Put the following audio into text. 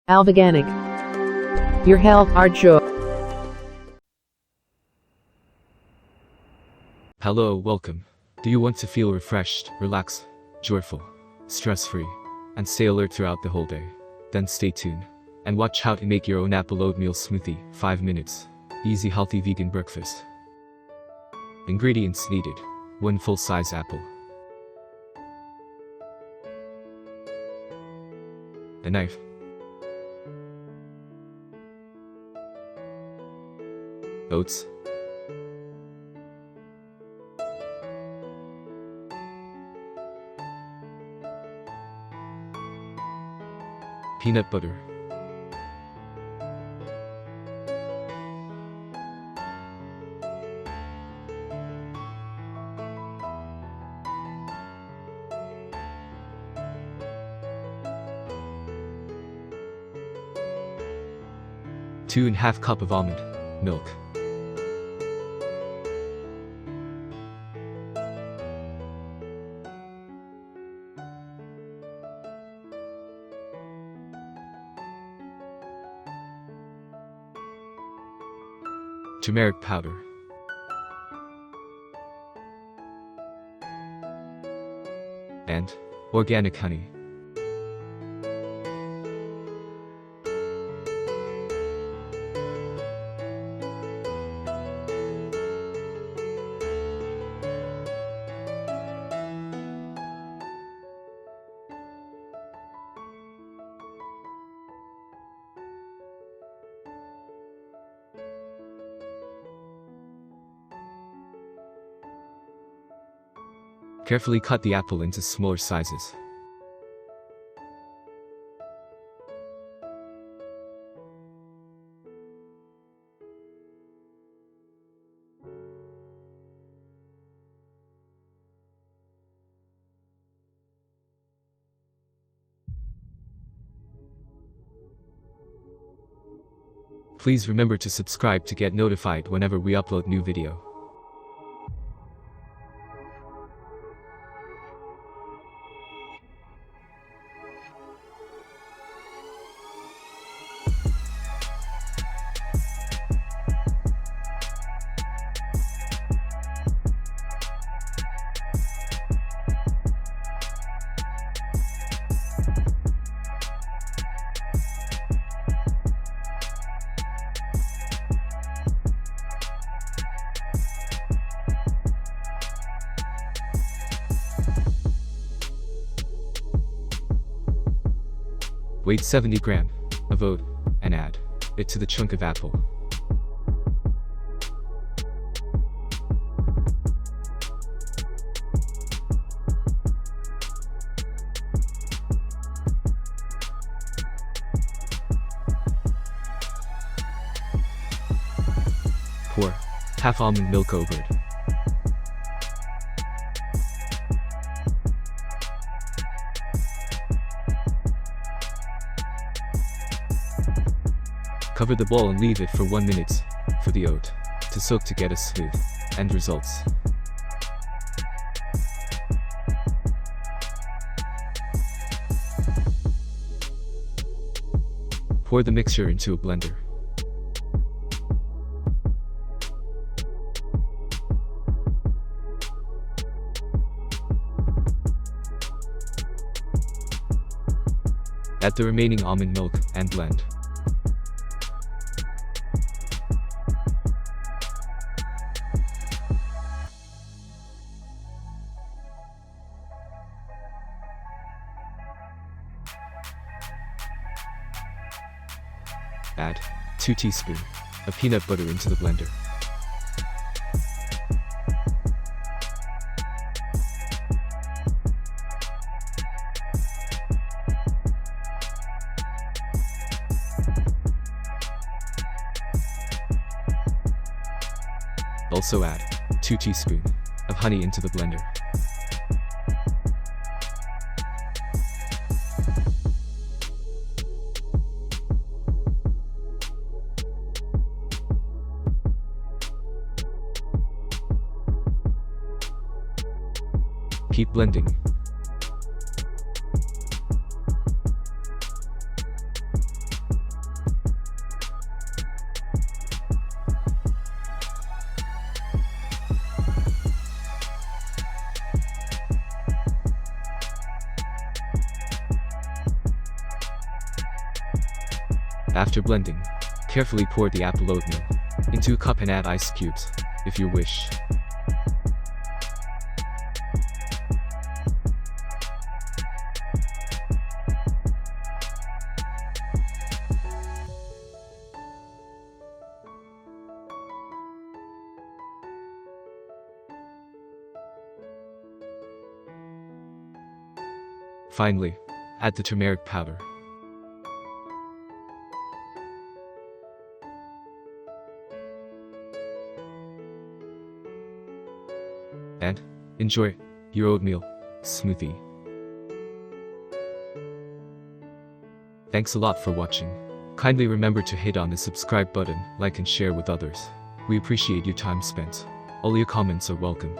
Alveganic. Your health, our joy. Hello, welcome. Do you want to feel refreshed, relaxed, joyful, stress-free, and stay alert throughout the whole day? Then stay tuned and watch how to make your own Apple Oatmeal Smoothie, 5 minutes. Easy healthy vegan breakfast. Ingredients needed: 1 full-size apple, a knife, oats, peanut butter, two and a half cup of almond milk, turmeric powder, and organic honey. Carefully cut the apple into smaller sizes. Please remember to subscribe to get notified whenever we upload new video. Weight 70 grams of oat, and add it to the chunk of apple. Pour half almond milk over it. Cover the bowl and leave it for 1 minute for the oat to soak to get a smooth end results. Pour the mixture into a blender. Add the remaining almond milk and blend. Add 2 teaspoons of peanut butter into the blender. Also add 2 teaspoons of honey into the blender. Keep blending. After blending, carefully pour the apple oatmeal into a cup and add ice cubes, if you wish. Finally, add the turmeric powder. And enjoy your oatmeal smoothie. Thanks a lot for watching. Kindly remember to hit on the subscribe button, like and share with others. We appreciate your time spent. All your comments are welcome.